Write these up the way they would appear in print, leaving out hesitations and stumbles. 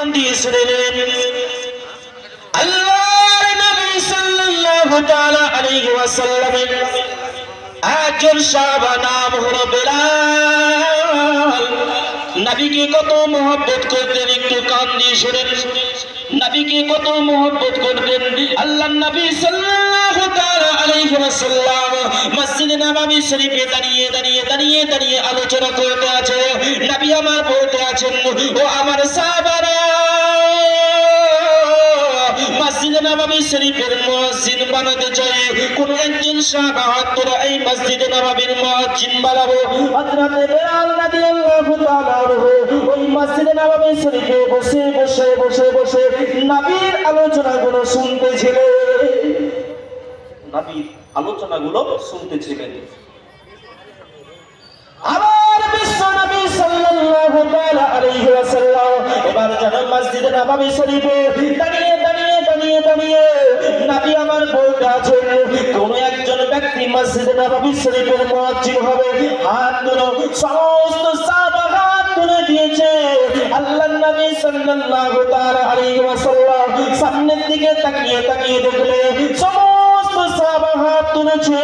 কান দিয়ে শুনলেন আল্লাহর নবী সাল্লাল্লাহু তাআলা আলাইহি ওয়াসাল্লামের একজন সাহাবা নাম হলো বেলাল। নবীকে কত মহব্বত করতেন, একটু কান দিয়ে শুনেন। নবীকে কত মহব্বত করতেন। আল্লাহর নবী সাল্লাল্লাহু তাআলা আলাইহি ওয়াসাল্লাম মসজিদে নববী শরীফে দাঁড়িয়ে আলোচনা করতে আছে। নবী আমার বলতে আছেন, ও আমার সাহাবারা, মসজিদে নববী শরীফের মুয়াজ্জিন বানাতে চাই। কোন একজন সাহাবা হাত তুলে এই মসজিদে নববীর মুয়াজ্জিন বানাবো। হযরত বেলাল রাদিয়াল্লাহু তাআলা ওই মসজিদে নববী শরীফে বসে নবীর আলোচনাগুলো শুনতেছিলেন। নবীর আলোচনাগুলো শুনতেছিলেন। আমার বিশ্ব নবী সাল্লাল্লাহু তাআলা আলাইহি ওয়াসাল্লাম এবার যেন মসজিদে নববী শরীফে দাঁড়িয়ে নবী আমার বলতে আছেন, কোন একজন ব্যক্তি মসজিদে নববী শরীফের মুয়াজ্জিন হবে। হাত তুলো। সমস্ত সাহাবা হাত তুলে দিয়েছে। আল্লাহর নবী সাল্লাল্লাহু তাআলা আলাইহি ওয়াসাল্লাম সামনের দিকে তাকিয়ে দেখলে সমস্ত সাহাবা হাত তুলেছে।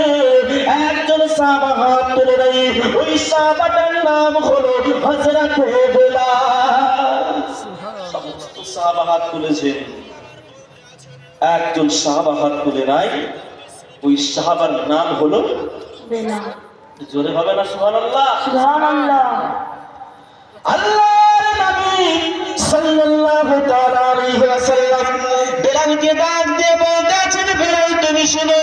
একজন সাহাবা হাত তুলে নাই। ওই সাহাবাটার নাম হলো হযরত বেলাল। সমস্ত সাহাবা হাত তুলেছে, একজন সাহাবা হাত তুলে নাই। ওই সাহাবার নাম হলো বেলাল। জোরে হবে না সুবহানাল্লাহ? সুবহানাল্লাহ। আল্লাহর নবী সাল্লাল্লাহু তাআলা আলাইহি ওয়াসাল্লাম বেলালকে ডাক দিয়ে বলতেছেন, বেলাল তুমি শুনো।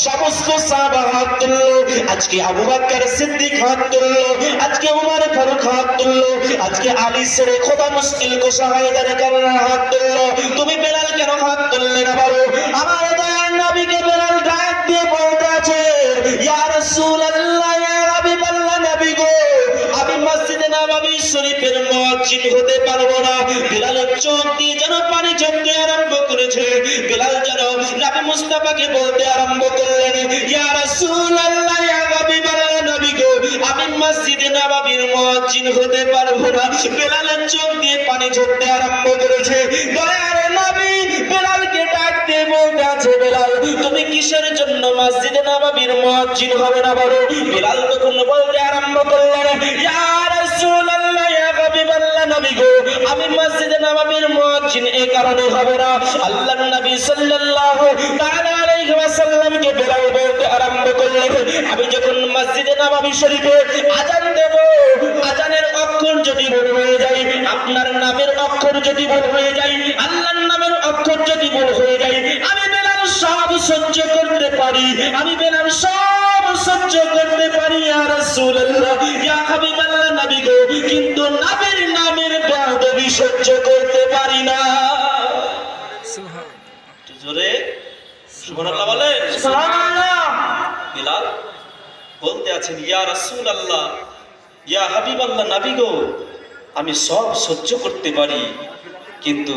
সমস্ত সাহাবা হাত তুললো। আজকে আবু বকর সিদ্দিক হাত তুললো, আজকে উমর ফারুক হাত তুললো, আজকে আলী ছেড়ে খোদা মুশকিল কোশা হায়দার কাররা হাত তুললো। তুমি বেলাল কেন হাত তুললে না বলো? আমার দয়ার নবীকে বেলাল ডাক দিয়ে বলতে আছে, ইয়া রাসূলুল্লাহ, ইয়া হাবিবাল্লাহ, নবী গো, আমি মসজিদে নববী শরীফের মুয়াজ্জিন হতে পারবো না। বেলালের চোখ দিয়ে যেন পানি ঝরতে আরম্ভ করেছে। বেলাল যেন নবী মুস্তাফাকে বলতে আরম্ভ করলেন, ইয়া রাসূলুল্লাহ, ইয়া হাবিবাল্লাহ, নবী গো, আমি মসজিদে নববীর মুয়াজ্জিন হতে পারবো না। বেলালের চোখ দিয়ে পানি ঝরতে আরম্ভ করেছে। দয়ার নবী বেলালকে ডাক দিয়ে বলতে আছে, বেলাল তুমি কিসের জন্য মসজিদে নববীর মুয়াজ্জিন হবে না বলো? বেলাল তখন বলতে আরম্ভ করলেন, ইয়া রাসূলুল্লাহ, ইয়া হাবিবাল্লাহ, নবী গো, আমি মসজিদে নববীর মুয়াজ্জিন এই কারণে হবে না। আল্লাহর নবী সাল্লাল্লাহু তাআলা আলাইহি ওয়াসাল্লামকে বেলাল বলতে আরম্ভ করলেন, আমি যখন মসজিদে নববী শরীফে আযান দেব, আযানের অক্ষর যদি ভুল হয়ে যায়, আপনার নামের অক্ষর যদি ভুল হয়ে যায়, আল্লাহর নামের অক্ষর যদি ভুল হয়ে যায়, আমি বেলাল সব সহ্য করতে পারি, আমি বেলাল সব সহ্য করতে পারি ইয়া রাসূলুল্লাহ, ইয়া হাবিবাল্লাহ, নবী গো, কিন্তু নবীর নামের বেয়াদবি সহ্য করতে পারি না। সুবহানাল্লাহ। জোরে সুবহানাল্লাহ বলে। সুবহানাল্লাহ। বেলাল বলতে আছেন, ইয়া রাসূলুল্লাহ, ইয়া হাবিবাল্লাহ, নবী গো, আমি সব সহ্য করতে পারি, কিন্তু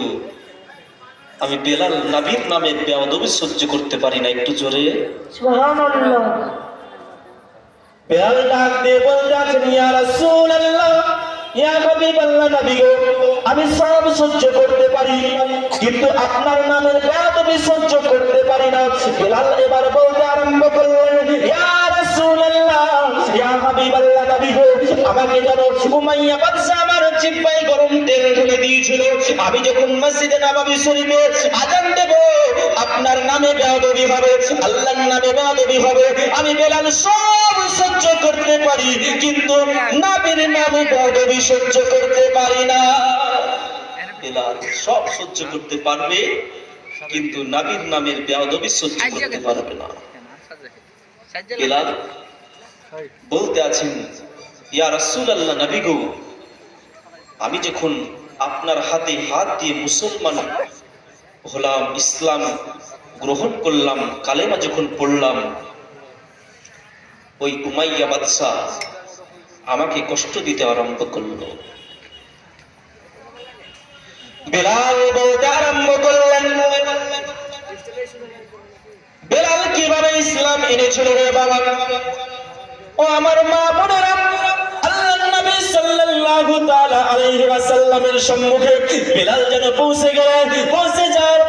আমি বেলাল নবীর নামের বেয়াদবি সহ্য করতে পারি না। একটু জোরে সুবহানাল্লাহ। বেলাল ডাক দিয়ে বলতে আছেন, ইয়া রাসূলুল্লাহ, ইয়া হাবিবাল্লাহ, নবী গো, আমি সব সহ্য করতে পারি, কিন্তু আপনার নামের বেয়াদবি সহ্য করতে পারি না। বেলাল এবার বলতে আরম্ভ করলেন, ইয়া রাসূলুল্লাহ, ইয়া হাবিবাল্লাহ, নবী গো, আমাকে যেন উমাইয়া বাদশা আমার জিহ্বায় গরম তেল ঢেলে দিয়েছিল। আমি যখন মসজিদে নববী শরীফে আযান দেব, আপনার নামে বেয়াদবি হবে, আল্লাহর নামে বেয়াদবি হবে, আমি বেলাল সব সহ্য করতে পারি, কিন্তু নবীর নামে বেয়াদবি সহ্য করতে পারি না। বেলাল সব সহ্য করতে পারবে, কিন্তু নবীর নামের বেয়াদবি সহ্য করতে পারবে না। বেলাল বলতে আছেন, ইয়া রাসূলুল্লাহ, নবী গো, আমি যখন আপনার হাতে হাত দিয়ে মুসলমান হলাম, ইসলাম গ্রহণ করলাম, কালেমা যখন পড়লাম, ওই উমাইয়া বাদশা আমাকে কষ্ট দিতে আরম্ভ করলো। বেলাল বলতে আরম্ভ করলেন, বেলাল কিভাবে ইসলাম এনেছিল রে বাবা? ও আমার মা বোনেরা, আল্লাহর নবী সাল্লাল্লাহু তাআলা আলাইহি ওয়াসাল্লামের সম্মুখে বিলাল যেন পৌঁছে গেলেন।